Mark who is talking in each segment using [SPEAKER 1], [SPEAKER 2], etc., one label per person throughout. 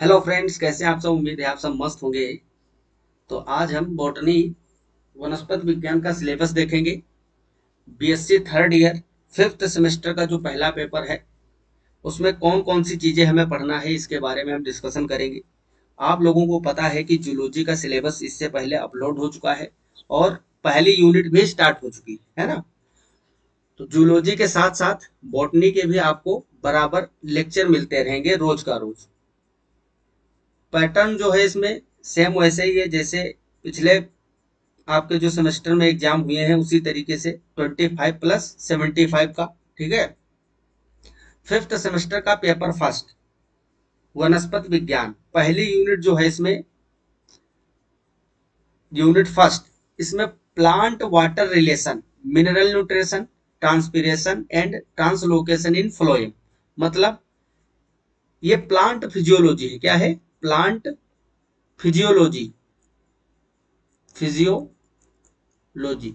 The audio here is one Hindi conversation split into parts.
[SPEAKER 1] हेलो फ्रेंड्स, कैसे हैं आप सब। उम्मीद है आप सब मस्त होंगे। तो आज हम बॉटनी वनस्पति विज्ञान का सिलेबस देखेंगे। BSc third year fifth semester का जो पहला पेपर है उसमें कौन कौन सी चीजें हमें पढ़ना है इसके बारे में हम डिस्कशन करेंगे। आप लोगों को पता है कि जूलॉजी का सिलेबस इससे पहले अपलोड हो चुका है और पहली यूनिट भी स्टार्ट हो चुकी है ना। तो जूलॉजी के साथ साथ बॉटनी के भी आपको बराबर लेक्चर मिलते रहेंगे रोज का रोज। पैटर्न जो है इसमें सेम वैसे ही है जैसे पिछले आपके जो सेमेस्टर में एग्जाम हुए हैं उसी तरीके से 25+75 का। ठीक है। फिफ्थ सेमेस्टर का पेपर फर्स्ट वनस्पति विज्ञान पहली यूनिट जो है इसमें यूनिट फर्स्ट इसमें plant water relation, mineral nutrition, transpiration and translocation in phloem. मतलब ये प्लांट फिजियोलॉजी है। क्या है? Plant physiology. फिजियोलॉजी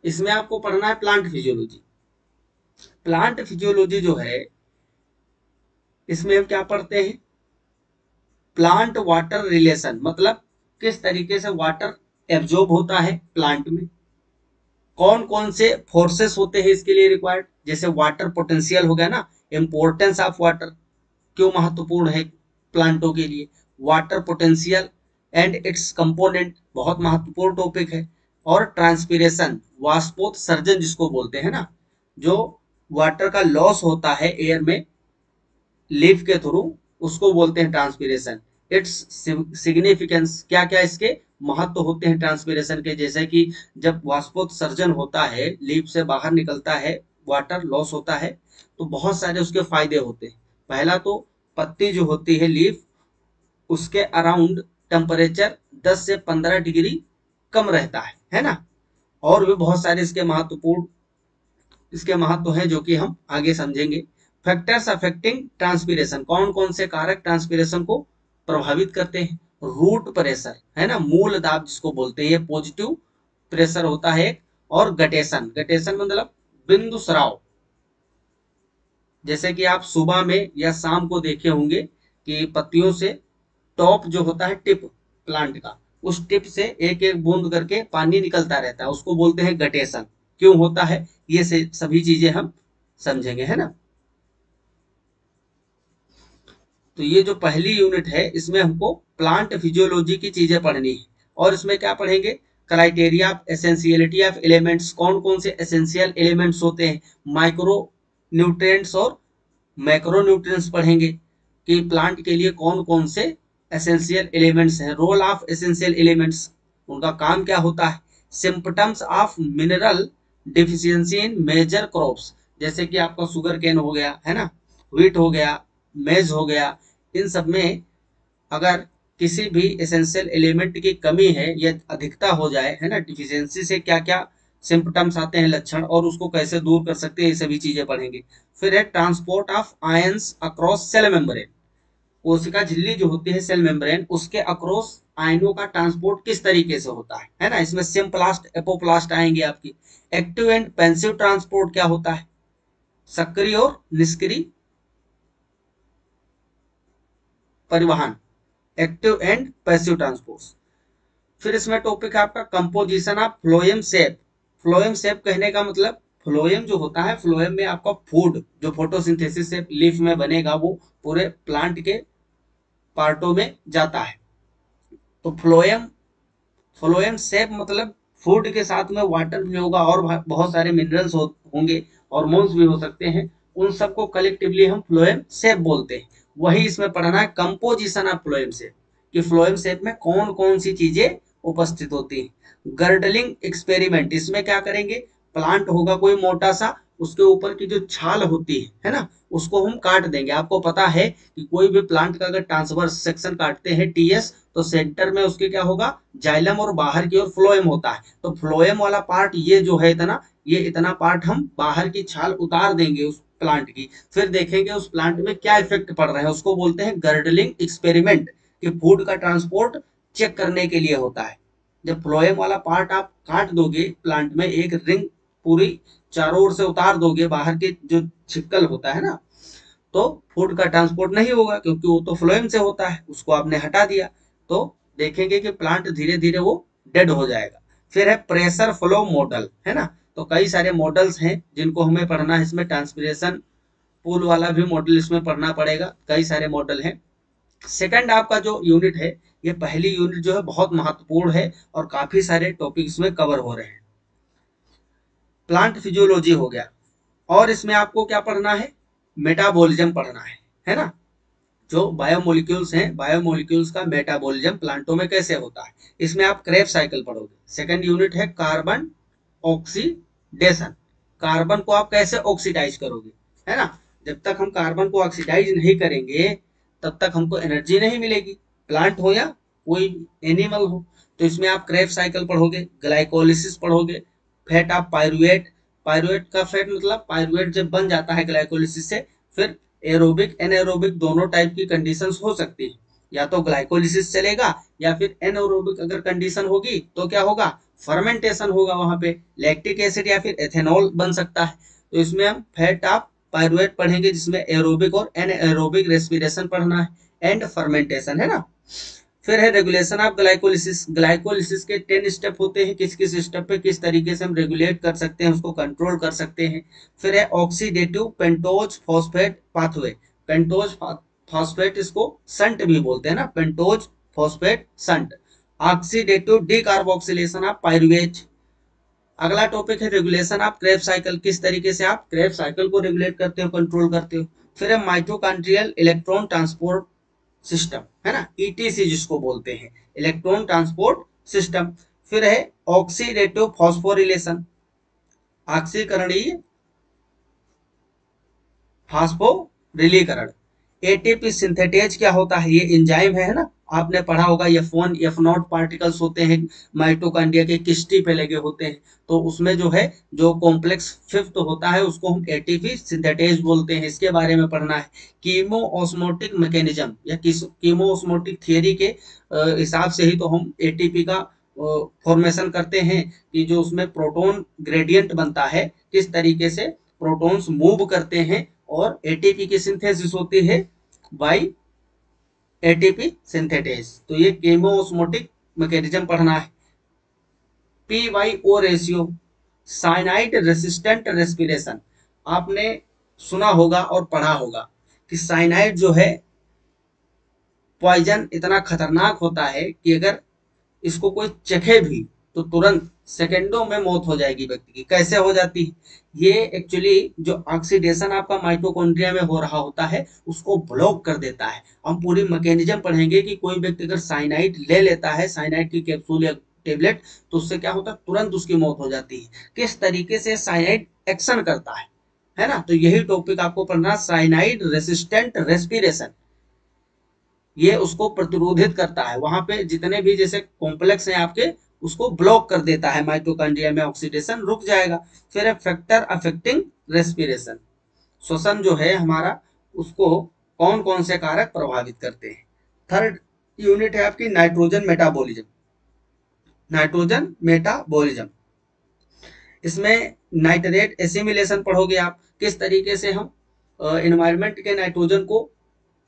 [SPEAKER 1] इसमें आपको पढ़ना है प्लांट फिजियोलॉजी। प्लांट फिजियोलॉजी जो है इसमें हम क्या पढ़ते हैं? प्लांट वाटर रिलेशन, मतलब किस तरीके से वाटर एब्जॉर्ब होता है प्लांट में, कौन कौन से फोर्सेस होते हैं इसके लिए रिक्वायर्ड। जैसे वाटर पोटेंशियल हो गया ना, इंपॉर्टेंस ऑफ वाटर क्यों महत्वपूर्ण है प्लांटों के लिए, water potential and it's component बहुत महत्वपूर्ण टॉपिक है। और ट्रांसपीरेशन, वाष्पोत्सर्जन जिसको बोलते हैं ना, जो वाटर का लॉस होता है एयर में लीफ के थ्रू, उसको बोलते हैं ट्रांसपीरेशन। इट्स सिग्निफिकेंस, क्या क्या इसके महत्व होते हैं ट्रांसपीरेशन के। जैसे कि जब वाष्पोत्सर्जन होता है, लीफ से बाहर निकलता है, वाटर लॉस होता है, तो बहुत सारे उसके फायदे होते हैं। पहला तो पत्ती जो होती है लीफ, उसके अराउंड टेम्परेचर 10 से 15 डिग्री कम रहता है ना। और भी बहुत सारे इसके महत्व है जो कि हम आगे समझेंगे। फैक्टर्स अफेक्टिंग ट्रांसपीरेशन, कौन कौन से कारक ट्रांसपीरेशन को प्रभावित करते हैं। रूट प्रेशर है ना, मूल दाब जिसको बोलते हैं, ये पॉजिटिव प्रेशर होता है। और गटेशन, गटेशन मतलब बिंदु स्राव। जैसे कि आप सुबह में या शाम को देखे होंगे कि पत्तियों से टॉप जो होता है, टिप प्लांट का, उस टिप से एक एक बूंद करके पानी निकलता रहता है, उसको बोलते हैं गटेशन। क्यों होता है ये सभी चीजें हम समझेंगे, है ना। तो ये जो पहली यूनिट है इसमें हमको प्लांट फिजियोलॉजी की चीजें पढ़नी है। और इसमें क्या पढ़ेंगे? Criteria of essentiality of elements, कौन कौन से एसेंशियल एलिमेंट्स होते हैं। माइक्रो न्यूट्रिएंट्स और मैक्रो न्यूट्रिएंट्स पढ़ेंगे कि प्लांट के लिए कौन कौन से एसेंशियल एलिमेंट्स हैं। रोल ऑफ एसेंशियल एलिमेंट्स, उनका काम क्या होता है। Symptoms of mineral deficiency in major crops, जैसे कि आपका शुगर केन हो गया है ना, व्हीट हो गया, मेज हो गया, इन सब में अगर किसी भी एसेंशियल एलिमेंट की कमी है या अधिकता हो जाए, है ना, डिफिशियंसी से क्या क्या सिम्पटम्स आते हैं, लक्षण, और उसको कैसे दूर कर सकते हैं, ये सभी चीजें पढ़ेंगे। फिर है transport of ions across cell membrane, कोशिका झिल्ली जो होती है सेल मेम्ब्रेन, उसके अक्रॉस आयनों का ट्रांसपोर्ट किस तरीके से होता है ना। इसमें सिम्प्लास्ट एपोप्लास्ट आएंगे आपकी। एक्टिव एंड पैसिव ट्रांसपोर्ट क्या होता है, सक्रिय और निष्क्रिय परिवहन, एक्टिव एंड पैसिव ट्रांसपोर्ट। फिर इसमें टॉपिक है आपका composition of phloem sap. Phloem sap कहने का मतलब, फ्लोएम जो होता है, फ्लोएम में आपका फूड जो फोटोसिंथेसिस से लीफ में बनेगा वो पूरे प्लांट के पार्टों में जाता है। तो फ्लोएम, फ्लोएम सेप मतलब फूड के साथ में वाटर भी होगा और बहुत सारे मिनरल्स होंगे, हॉर्मोन्स भी हो सकते हैं, उन सबको कलेक्टिवली हम फ्लोएम सेप बोलते हैं। वही इसमें पढ़ना है कंपोजिशन ऑफ फ्लोएम सेप, कि फ्लोएम सेप में कौन कौन सी चीजें उपस्थित होती हैं। गर्डलिंग एक्सपेरिमेंट, इसमें क्या करेंगे, प्लांट होगा कोई मोटा सा, उसके ऊपर की जो छाल होती है ना, उसको हम काट देंगे। आपको पता है कि कोई भी प्लांट का अगर ट्रांसवर्स सेक्शन काटते हैं टीएस, तो सेंटर में उसके क्या होगा, जाइलम, और बाहर की ओर फ्लोएम होता है। तो फ्लोएम वाला पार्ट ये जो है इतना, ये इतना पार्ट हम बाहर की छाल उतार देंगे उस प्लांट की। फिर देखेंगे उस प्लांट में क्या इफेक्ट पड़ रहा है, उसको बोलते हैं गर्डलिंग एक्सपेरिमेंट, कि फूड का ट्रांसपोर्ट चेक करने के लिए होता है। जब फ्लोएम वाला पार्ट आप काट दोगे प्लांट में, एक रिंग पूरी चारों ओर से उतार दोगे, बाहर के जो छिक्कल होता है ना, तो फूड का ट्रांसपोर्ट नहीं होगा क्योंकि वो तो फ्लोएम से होता है, उसको आपने हटा दिया तो देखेंगे कि प्लांट धीरे धीरे वो डेड हो जाएगा। फिर है प्रेशर फ्लो मॉडल, है ना। तो कई सारे मॉडल्स हैं जिनको हमें पढ़ना है, इसमें ट्रांसपिरेशन पूल वाला भी मॉडल इसमें पढ़ना पड़ेगा, कई सारे मॉडल हैं। सेकंड आपका जो यूनिट है, ये पहली यूनिट जो है बहुत महत्वपूर्ण है और काफी सारे टॉपिक इसमें कवर हो रहे हैं। प्लांट फिजियोलॉजी हो गया, और इसमें आपको क्या पढ़ना है, मेटाबॉलिज्म पढ़ना है ना। जो बायोमोलिक्यूल्स हैं, बायोमोलिक्यूल्स का मेटाबॉलिज्म प्लांटों में कैसे होता है, इसमें आप क्रेब्स साइकिल पढ़ोगे। सेकंड यूनिट है कार्बन ऑक्सीडेशन, कार्बन को आप कैसे ऑक्सीडाइज करोगे, है ना। जब तक हम कार्बन को ऑक्सीडाइज नहीं करेंगे तब तक हमको एनर्जी नहीं मिलेगी, प्लांट हो या कोई एनिमल हो। तो इसमें आप क्रेब्स साइकिल पढ़ोगे, ग्लाइकोलिसिस पढ़ोगे, फैट ऑफ पायरुवेट, पायरुवेट का फैट मतलब पायरुवेट जब बन जाता है ग्लाइकोलिसिस से, फिर एरोबिक एनएरोबिक दोनों टाइप की कंडीशंस हो सकती है, या तो ग्लाइकोलिसिस चलेगा या फिर एनएरोबिक अगर कंडीशन होगी तो क्या होगा, फर्मेंटेशन होगा, वहां पे लैक्टिक एसिड या फिर एथेनॉल बन सकता है। तो इसमें हम फैट ऑफ पायरुवेट पढ़ेंगे जिसमें एरोबिक और एनएरोबिक रेस्पिरेशन पढ़ना है एंड फर्मेंटेशन, है ना। फिर है रेगुलेशन ऑफ ग्लाइकोलिसिस, ग्लाइकोलिसिस के 10 स्टेप होते हैं, किस किस स्टेप पे किस तरीके से हम रेगुलेट कर सकते हैं, उसको कंट्रोल कर सकते हैं। फिर है oxidative pentose phosphate pathway, pentose phosphate इसको संट भी बोलते हैं ना, pentose phosphate shunt. Oxidative decarboxylation of pyruvate. अगला टॉपिक है रेगुलेशन ऑफ क्रेब साइकिल, किस तरीके से आप क्रेब साइकिल को रेगुलेट करते हो, कंट्रोल करते हो। फिर है माइटोकॉन्ड्रियल इलेक्ट्रॉन ट्रांसपोर्ट सिस्टम, है ना, ईटीसी जिसको बोलते हैं, इलेक्ट्रॉन ट्रांसपोर्ट सिस्टम। फिर है ऑक्सीडेटिव फॉस्फोरिलेशन, ऑक्सीकरणीय फास्फोरिलीकरण। एटीपी सिंथेटेज क्या होता है, ये एंजाइम है ना, आपने पढ़ा होगा F1 F0 पार्टिकल्स होते हैं माइटोकॉन्ड्रिया के किस्टी पे लगे होते हैं, तो उसमें जो है जो कॉम्प्लेक्स फिफ्थ होता है उसको हम एटीपी सिंथेटेज बोलते हैं, इसके बारे में पढ़ना है। कीमो ऑस्मोटिक मैकेनिज्म या कीमो ऑस्मोटिक थियरी के हिसाब से ही तो हम एटीपी का फॉर्मेशन करते हैं, कि जो उसमें प्रोटॉन ग्रेडियंट बनता है, किस तरीके से प्रोटॉन्स मूव करते हैं, और एटीपी की सिंथेसिस होती है बाई एटीपी सिंथेटेज। तो ये केमोस्मोटिक मैकेनिज्म पढ़ना है। P Y O ratio, cyanide resistant respiration, आपने सुना होगा और पढ़ा होगा कि साइनाइड जो है पॉइजन इतना खतरनाक होता है कि अगर इसको कोई चखे भी तो तुरंत सेकेंडों में मौत हो जाएगी व्यक्ति की। कैसे हो जाती है, ये एक्चुअली जो ऑक्सीडेशन आपका माइटोकॉन्ड्रिया में हो रहा होता है उसको ब्लॉक कर देता है। हम पूरी मैकेनिज्म पढ़ेंगे कि कोई व्यक्ति अगर साइनाइड ले लेता है, साइनाइड की कैप्सूल या टेबलेट, तो उससे क्या होता है, तुरंत उसकी मौत हो जाती है। किस तरीके से साइनाइड एक्शन करता है ना। तो यही टॉपिक आपको पढ़ना, साइनाइड रेसिस्टेंट रेस्पिरेशन, ये उसको प्रतिरोधित करता है, वहां पे जितने भी जैसे कॉम्प्लेक्स हैं आपके उसको ब्लॉक कर देता है, माइटोकॉन्ड्रिया में ऑक्सीडेशन रुक जाएगा। फिर है फैक्टर अफेक्टिंग रेस्पिरेशन, श्वसन जो है हमारा उसको कौन कौन से कारक प्रभावित करते हैं। थर्ड यूनिट है आपकी नाइट्रोजन मेटाबॉलिज्म, नाइट्रोजन मेटाबॉलिज्म, इसमें नाइट्रेट एसिमिलेशन पढ़ोगे आप, किस तरीके से हम एनवायरमेंट के नाइट्रोजन को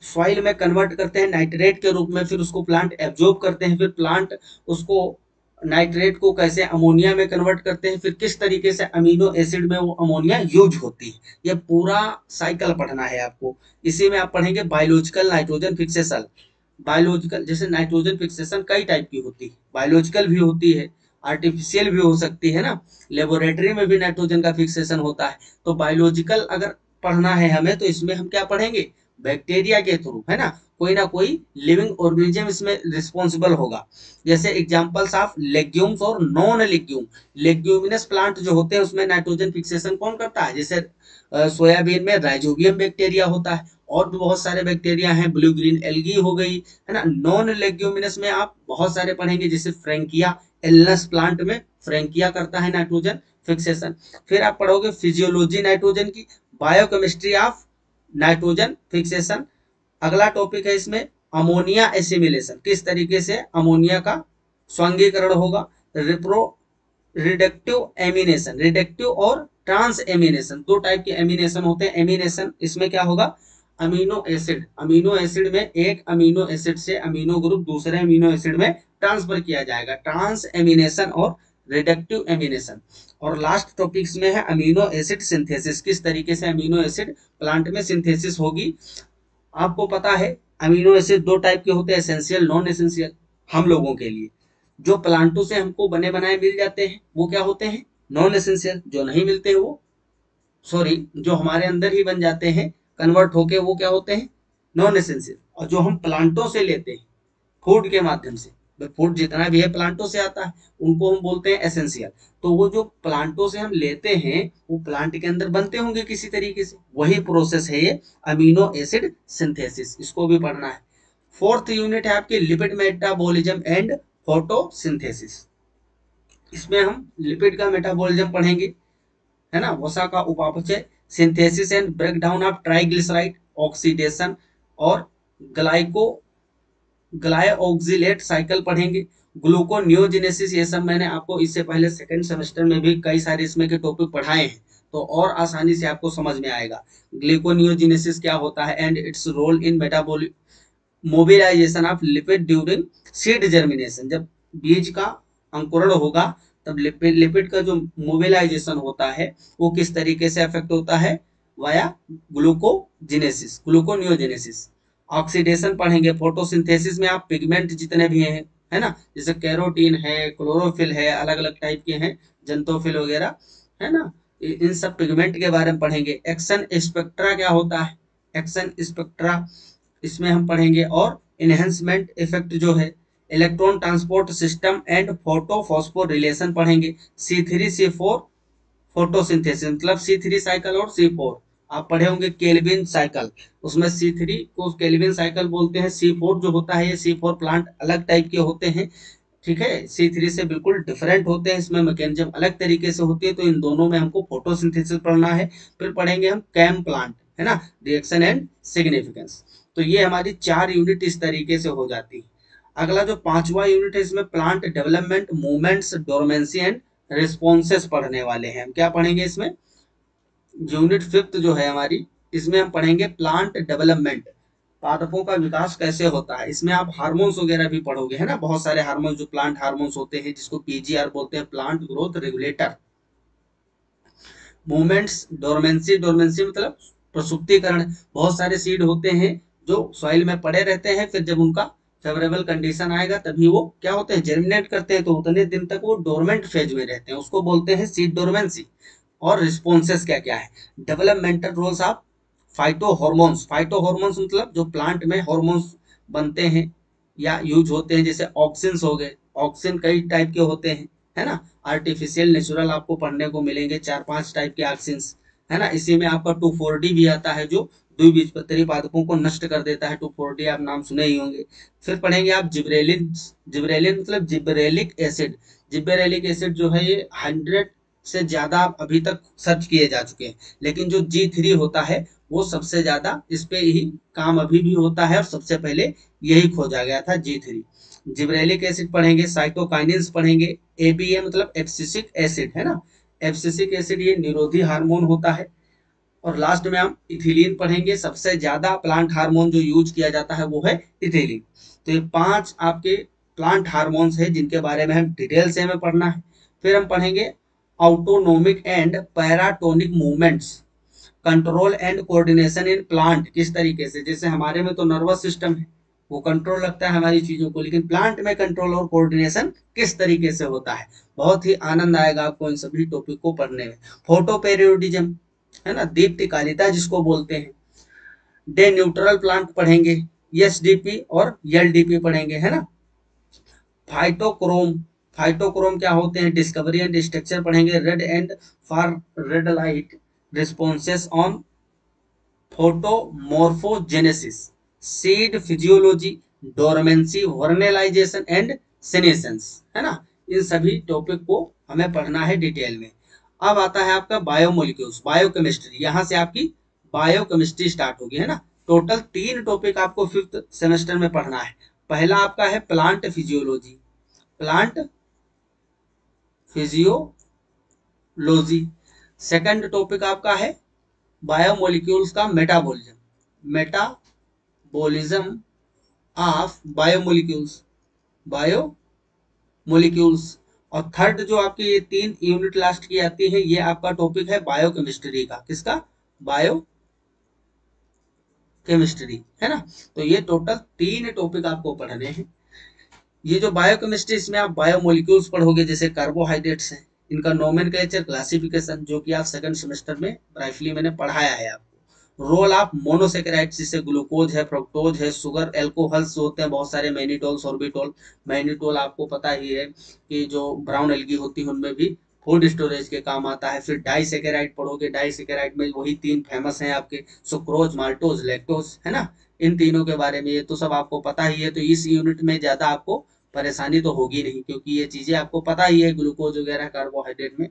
[SPEAKER 1] सॉइल में कन्वर्ट करते हैं नाइट्रेट के रूप में, फिर उसको प्लांट एब्जॉर्ब करते हैं, फिर प्लांट उसको नाइट्रेट को कैसे अमोनिया में कन्वर्ट करते हैं, फिर किस तरीके से अमीनो एसिड में वो अमोनिया यूज होती है, ये पूरा साइकिल पढ़ना है आपको। इसी में आप पढ़ेंगे बायोलॉजिकल नाइट्रोजन फिक्सेशन, बायोलॉजिकल जैसे नाइट्रोजन फिक्सेशन कई टाइप की होती है, बायोलॉजिकल भी होती है, आर्टिफिशियल भी हो सकती है ना, लेबोरेटरी में भी नाइट्रोजन का फिक्सेशन होता है। तो बायोलॉजिकल अगर पढ़ना है हमें तो इसमें हम क्या पढ़ेंगे, बैक्टीरिया के थ्रू, है ना, कोई लिविंग ऑर्गेनिज्म इसमें रिस्पॉन्सिबल होगा। जैसे एग्जांपल्स ऑफ लेग्यूम्स और नॉन लेग्यूम, लेग्यूमिनस प्लांट जो होते हैं उसमें नाइट्रोजन फिक्सेशन कौन करता है, जैसे सोयाबीन में राइजोबियम बैक्टीरिया होता है, और भी बहुत सारे बैक्टीरिया हैं, ब्लू ग्रीन एल्गी हो गई, है ना। नॉन लेग्यूमिनस में आप बहुत सारे पढ़ेंगे, जैसे फ्रेंकिया एल्नस प्लांट में फ्रेंकिया करता है नाइट्रोजन फिक्सेशन। फिर आप पढ़ोगे फिजियोलॉजी नाइट्रोजन की, बायोकेमिस्ट्री ऑफ नाइट्रोजन फिक्सेशन। अगला टॉपिक है इसमें अमोनिया एसिमिलेशन, किस तरीके से अमोनिया का स्वांगीकरण होगा। रिप्रो रिडक्टिव एमिनेशन, रिडक्टिव और ट्रांस एमिनेशन, दो टाइप के एमिनेशन होते हैं। एमिनेशन इसमें क्या होगा, अमीनो एसिड में एक अमीनो एसिड से अमीनो ग्रुप दूसरे अमीनो एसिड में ट्रांसफर किया जाएगा, ट्रांस एमिनेशन और रिडक्टिव एमिनेशन। और लास्ट टॉपिक्स में है अमीनो एसिड सिंथेसिस, किस तरीके से अमीनो एसिड प्लांट में सिंथेसिस होगी। आपको पता है अमीनो एसिड दो टाइप के होते हैं, एसेंशियल नॉन एसेंशियल। हम लोगों के लिए जो प्लांटों से हमको बने बनाए मिल जाते हैं वो क्या होते हैं, नॉन एसेंशियल। जो नहीं मिलते वो सॉरी जो हमारे अंदर ही बन जाते हैं कन्वर्ट होके वो क्या होते हैं, नॉन एसेंशियल। और जो हम प्लांटों से लेते हैं फूड के माध्यम से, फूड जितना भी है प्लांटों से आता है, उनको हम बोलते हैं एसेंशियल। तो वो जो प्लांटों से हम लेते हैं वो प्लांट के अंदर बनते होंगे किसी तरीके से, वही प्रोसेस है ये अमीनो एसिड सिंथेसिस, इसको भी पढ़ना है। फोर्थ यूनिट है आपकी लिपिड मेटाबॉलिज्म एंड फोटोसिंथेसिस। इसमें हम लिपिड का मेटाबॉलिज्म पढ़ेंगे, है ना, वसा का उपापचय, synthesis and breakdown of triglyceride, oxidation और ग्लाइको ग्लाइऑक्सिलेट साइकिल पढ़ेंगे, ग्लूकोनियोजेनेसिस। ये सब मैंने आपको इससे पहले सेकंड सेमेस्टर में भी कई सारे इसमें के टॉपिक पढ़ाए हैं, तो और आसानी से आपको समझ में आएगा ग्लूकोनियोजेनेसिस क्या होता है and its role in metabolic mobilisation of lipid during seed germination. जब बीज का अंकुरण होगा तब लिपिड का जो मोबिलाइजेशन होता है वो किस तरीके से अफेक्ट होता है, वाया ग्लूकोजिनेसिस, ग्लूकोनियोजेनेसिस। ऑक्सीडेशन पढ़ेंगे, फोटोसिंथेसिस में आप पिगमेंट जितने भी हैं, है ना, जैसे कैरोटीन है, क्लोरोफिल है, अलग अलग टाइप के हैं, जंतोफिल वगैरह, है ना, इन सब पिगमेंट के बारे में पढ़ेंगे। एक्शन स्पेक्ट्रा क्या होता है, एक्शन स्पेक्ट्रा इसमें हम पढ़ेंगे। और इनहेंसमेंट इफेक्ट जो है, electron transport system and photo phosphor relation पढ़ेंगे। C3C4 फोटोसिंथेसिस मतलब C3 साइकिल और C4 आप पढ़े होंगे, केल्विन साइकिल, उसमें C3 को केल्विन साइकिल बोलते हैं, C4 जो होता है ये C4 प्लांट अलग टाइप के होते हैं, ठीक है, C3 से बिल्कुल डिफरेंट होते हैं, इसमें मैकेनिज्म अलग तरीके से होती है, तो इन दोनों में हमको फोटोसिंथेसिस पढ़ना है। फिर पढ़ेंगे हम कैम प्लांट, है ना, रिएक्शन एंड सिग्निफिकेंस। तो ये हमारी 4 यूनिट इस तरीके से हो जाती है। अगला जो 5वां यूनिट है इसमें plant development, movements, dormancy and responses पढ़ने वाले हैं। हम क्या पढ़ेंगे इसमें, यूनिट 5th जो है हमारी, इसमें हम पढ़ेंगे प्लांट डेवलपमेंट, पादपों का विकास कैसे होता है। इसमें आप हार्मोन्स वगैरह भी पढ़ोगे, है ना, बहुत सारे हार्मोन्स जो प्लांट हार्मोन्स होते हैं जिसको पीजीआर बोलते हैं, plant growth regulator. Movements, dormancy, dormancy मतलब प्रसुप्तीकरण, बहुत सारे सीड होते हैं जो सॉइल में पड़े रहते हैं, फिर जब उनका फेवरेबल कंडीशन आएगा तभी वो क्या होते हैं, जर्मिनेट करते हैं, तो उतने दिन तक वो डोरमेंट फेज में रहते हैं, उसको बोलते हैं सीड डोरमेंसी। और रिस्पॉन्सेस क्या क्या है, developmental roles of phytohormones, phytohormones मतलब जो प्लांट में हॉर्मोन्स बनते हैं या यूज होते हैं, जैसे ऑक्सिन्स हो गए, ऑक्सिन कई टाइप के होते हैं, है ना, आर्टिफिशियल नेचुरल आपको पढ़ने को मिलेंगे 4-5 टाइप के ऑक्सिन्स, है ना। इसी में आपका 2,4-D भी आता है जो द्विबीजपत्री पादपों को नष्ट कर देता है, 2,4-D आप नाम सुने ही होंगे। फिर पढ़ेंगे आप जिब्रेलिन, जिब्रेलिन मतलब जिब्रेलिक एसिड, जिब्रेलिक एसिड जो है ये 100 से ज्यादा अभी तक सर्च किए जा चुके हैं, लेकिन जो G3 होता है वो सबसे ज्यादा इस पे ही काम अभी भी होता है और सबसे पहले यही खोजा गया था, G3। जिब्रेलिक एसिड पढ़ेंगे, साइटोकाइनिन्स पढ़ेंगे, एबीए मतलब एब्सिसिक एसिड, है ना, एब्सिसिक एसिड ये निरोधी हार्मोन होता है। और लास्ट में हम इथिलीन पढ़ेंगे, सबसे ज्यादा प्लांट हार्मोन जो यूज किया जाता है वो है इथिलीन। तो ये 5 आपके प्लांट हार्मोन्स है जिनके बारे में हम डिटेल से हमें पढ़ना है। फिर हम पढ़ेंगे autonomic and paratonic movements, control and coordination in plant, किस तरीके से, जैसे हमारे में तो नर्वस सिस्टम है वो कंट्रोल रखता है हमारी चीजों को, लेकिन प्लांट में कंट्रोल और कोऑर्डिनेशन किस तरीके से होता है। बहुत ही आनंद आएगा आपको इन सभी टॉपिक को पढ़ने में। फोटो पेरियोडिज्म, है ना, दीप्तिकालिता जिसको बोलते हैं। डे न्यूट्रल प्लांट पढ़ेंगे, एसडीपी और एलडीपी पढ़ेंगे, है ना। फाइटोक्रोम, फाइटोक्रोम क्या होते हैं, डिस्कवरी एंड स्ट्रक्चर पढ़ेंगे। Red and far red light responses on photomorphogenesis, seed physiology, dormancy, vernalization and senescence, है ना। इन सभी टॉपिक को हमें पढ़ना है डिटेल में। अब आता है आपका बायोमोलिक्यूल्स, बायोकेमिस्ट्री, यहाँ से आपकी बायोकेमिस्ट्री स्टार्ट होगी, है ना। टोटल 3 टॉपिक आपको 5th सेमेस्टर में पढ़ना है। पहला आपका है plant physiology, plant physiology. Second topic आपका है बायोमोलिक्यूल्स का metabolism, metabolism of biomolecules, biomolecules. और थर्ड जो आपकी ये 3 यूनिट लास्ट की आती है, ये आपका टॉपिक है बायोकेमिस्ट्री का। किसका? बायो केमिस्ट्री, है ना। तो ये टोटल 3 टॉपिक आपको पढ़ने हैं। ये जो बायोकेमिस्ट्री, इसमें आप बायोमोलिक्यूल्स पढ़ोगे, जैसे कार्बोहाइड्रेट्स हैं, इनका नोमेनक्लेचर, क्लासिफिकेशन, जो कि आप सेकंड सेमेस्टर में ब्राइटली मैंने पढ़ाया है आपको। रोल ऑफ मोनोसेकेराइड्स, जैसे ग्लूकोज है, फ्रक्टोज है, शुगर, एल्कोहल्स होते हैं बहुत सारे, मैनिटोल, सोर्बिटोल। मैनिटोल आपको पता ही है कि जो ब्राउन एल्गी होती है उनमें भी फूड स्टोरेज के काम आता है। फिर डाइसेकेराइड पढ़ोगे, डाइसेकेराइड में वही 3 फेमस हैं आपके, सुक्रोज, माल्टोज, लैक्टोज, है ना। इन तीनों के बारे में ये तो सब आपको पता ही है, तो इस यूनिट में ज्यादा आपको परेशानी तो होगी नहीं, क्योंकि ये चीजें आपको पता ही है। ग्लूकोज वगैरह कार्बोहाइड्रेट में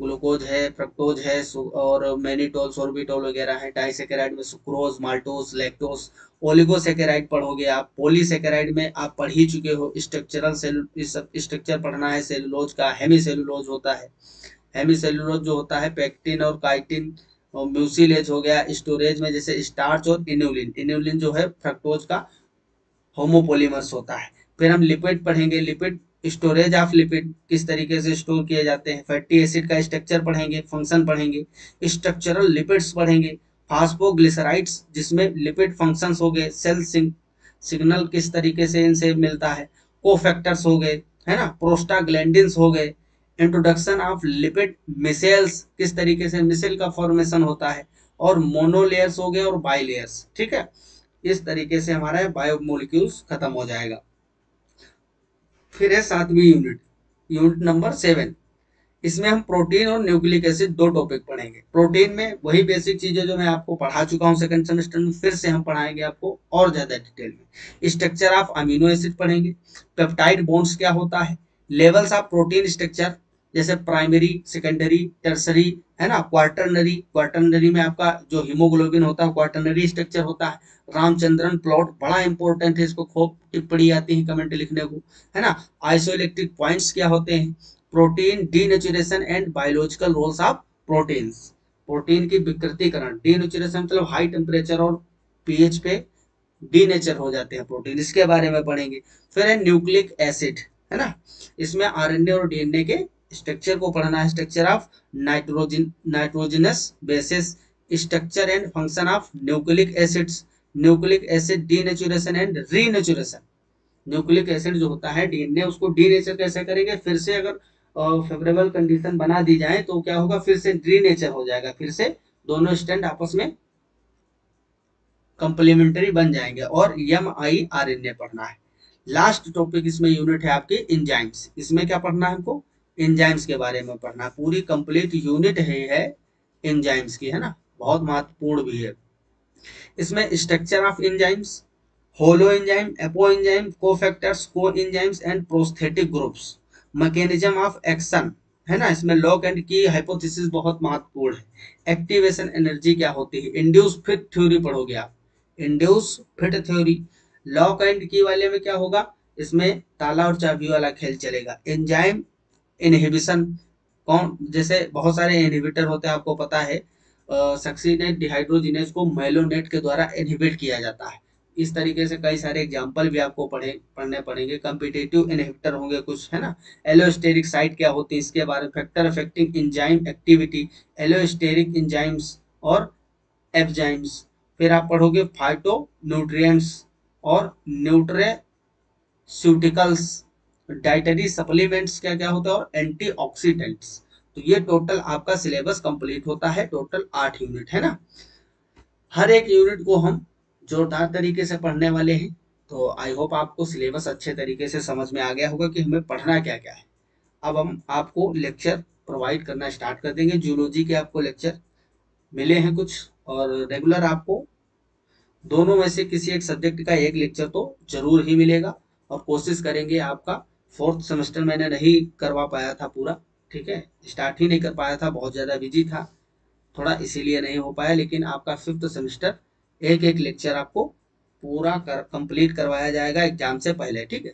[SPEAKER 1] ग्लूकोज है, फ्रक्टोज है, और मैनिटोल, सोर्बिटोल वगैरह है। डाइसेकेराइड में सुक्रोज, माल्टोज, लैक्टोज। ओलिगोसेकेराइड पढ़ोगे आप। पॉलीसेकेराइड में आप पढ़ ही चुके हो, स्ट्रक्चरल सेल, स्ट्रक्चर पढ़ना है सेलुलोज का। हेमी सेलुलोज होता है, हेमी सेलुलोज जो होता है, पेक्टिन और काइटिन और म्यूसिलेज हो गया। स्टोरेज में जैसे स्टार्च और इन्यूलिन, इन्यूलिन जो है फ्रक्टोज का होमोपोलीमर्स होता है। फिर हम लिपिड पढ़ेंगे, लिपिड, स्टोरेज ऑफ लिपिड, किस तरीके से स्टोर किए जाते हैं। फैटी एसिड का स्ट्रक्चर पढ़ेंगे, फंक्शन पढ़ेंगे। स्ट्रक्चरल लिपिड्स पढ़ेंगे। फास्फोग्लिसराइड्स, जिसमें लिपिड फंक्शंस हो गए, सेल सिग्नल किस तरीके से इनसे मिलता है। कोफैक्टर्स हो गए, है ना। प्रोस्टाग्लैंडिन्स हो गए। इंट्रोडक्शन ऑफ लिपिड मिसेल्स, किस तरीके से मिसेल का फॉर्मेशन होता है। और मोनोलेयर्स हो गए और बाइलेयर्स, ठीक है। इस तरीके से हमारा बायोमोलिक्यूल्स खत्म हो जाएगा। फिर है 7वीं यूनिट, यूनिट नंबर 7। इसमें हम प्रोटीन और न्यूक्लिक एसिड 2 टॉपिक पढ़ेंगे। प्रोटीन में वही बेसिक चीजें जो मैं आपको पढ़ा चुका हूँ सेकंड सेमेस्टर में, फिर से हम पढ़ाएंगे आपको और ज्यादा डिटेल में। स्ट्रक्चर ऑफ अमीनो एसिड पढ़ेंगे। पेप्टाइड बॉन्ड्स क्या होता है। लेवल्स ऑफ प्रोटीन स्ट्रक्चर, जैसे प्राइमरी, सेकेंडरी, टर्सरी, है ना। क्वार्टरनरी, क्वार्टरनरी में आपका जो हीमोग्लोबिन होता है क्वार्टरनरी स्ट्रक्चर होता है। रामचंद्रन प्लॉट बड़ा इंपॉर्टेंट है, इसको खूब टिप्पणी आती है कमेंट लिखने को, है ना। आइसोइलेक्ट्रिक पॉइंट्स क्या होते हैं। Protein denaturation and biological roles of proteins, protein की विकृतीकरण। डीनेचुरेशन मतलब हाई टेम्परेचर और पीएच पे डीनेचर हो जाते हैं प्रोटीन, इसके बारे में पढ़ेंगे। फिर है न्यूक्लिक एसिड, है ना। इसमें आरएनए और डीएनए के स्ट्रक्चर को पढ़ना है। Structure of nitrogenous bases, structure and function of nucleic acids. Nucleic acid denaturation and renaturation. Nucleic acid जो होता है डीएनए, उसको डीनेचर कैसे करेंगे, फिर से अगर फेवरेबल कंडीशन बना दी जाए तो क्या होगा, फिर से डीनेचर हो जाएगा, फिर से दोनों स्टैंड आपस में कंप्लीमेंट्री बन जाएंगे। और M I R N A पढ़ना है। लास्ट टॉपिक इसमें यूनिट है आपकी इंजाइम्स। इसमें क्या पढ़ना है हमको, इंजाइम्स के बारे में पढ़ना है। पूरी कंप्लीट यूनिट है इंजाइम्स की, है ना। बहुत महत्वपूर्ण भी है। इसमें structure of enzymes, holoenzyme, apoenzyme, cofactors, coenzymes and prosthetic groups. Mechanism of action, है ना। इसमें लॉक एंड की हाइपोथेसिस बहुत महत्वपूर्ण है। एक्टिवेशन एनर्जी क्या होती है। इंड्यूस फिट थ्योरी पढ़ोगे आप, induce fit theory. Lock and की वाले में क्या होगा, इसमें ताला और चाबी वाला खेल चलेगा। एंजाइम इनहिबिशन, कौन, जैसे बहुत सारे इनहिबिटर होते हैं आपको पता है। सक्सीनेट डिहाइड्रोजिनेज को मेलोनेट के द्वारा इनहिबिट किया जाता है। इस तरीके से कई सारे एग्जाम्पल भी आपको पढ़ने पड़ेंगे। कम्पिटेटिव इनहिबिटर होंगे कुछ, है ना। एलोस्टेरिक साइट क्या होती है, इसके बारे में। Factor affecting enzyme activity, allosteric enzymes और एंजाइम्स। फिर आप पढ़ोगे फाइटो न्यूट्रिएंट्स और न्यूट्रेस्यूटिकल्स, डाइटरी सप्लीमेंट्स क्या क्या होता है, और एंटीऑक्सीडेंट्स। तो ये टोटल आपका सिलेबस कंप्लीट होता है। टोटल 8 यूनिट, है ना। हर एक यूनिट को हम जोरदार तरीके से पढ़ने वाले हैं। तो आई होप आपको सिलेबस अच्छे तरीके से समझ में आ गया होगा कि हमें पढ़ना क्या क्या है। अब हम आपको लेक्चर प्रोवाइड करना स्टार्ट कर देंगे। जूलॉजी के आपको लेक्चर मिले हैं कुछ, और रेगुलर आपको दोनों में से किसी एक सब्जेक्ट का एक लेक्चर तो जरूर ही मिलेगा। और कोशिश करेंगे आपका, 4th सेमेस्टर मैंने नहीं करवा पाया था पूरा, ठीक है। स्टार्ट ही नहीं कर पाया था, बहुत ज़्यादा बिजी था थोड़ा, इसीलिए नहीं हो पाया। लेकिन आपका 5th सेमेस्टर एक एक लेक्चर आपको पूरा कंप्लीट करवाया जाएगा एग्जाम से पहले, ठीक है।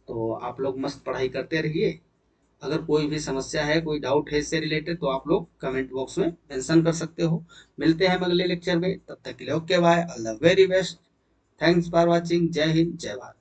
[SPEAKER 1] तो आप लोग मस्त पढ़ाई करते रहिए अगर कोई भी समस्या है, कोई डाउट है इससे रिलेटेड, तो आप लोग कमेंट बॉक्स में मेंशन कर सकते हो। मिलते हैं हम अगले लेक्चर में, तब तक के लिए okay bye, all the very best, thanks for watching, जय हिंद जय भारत।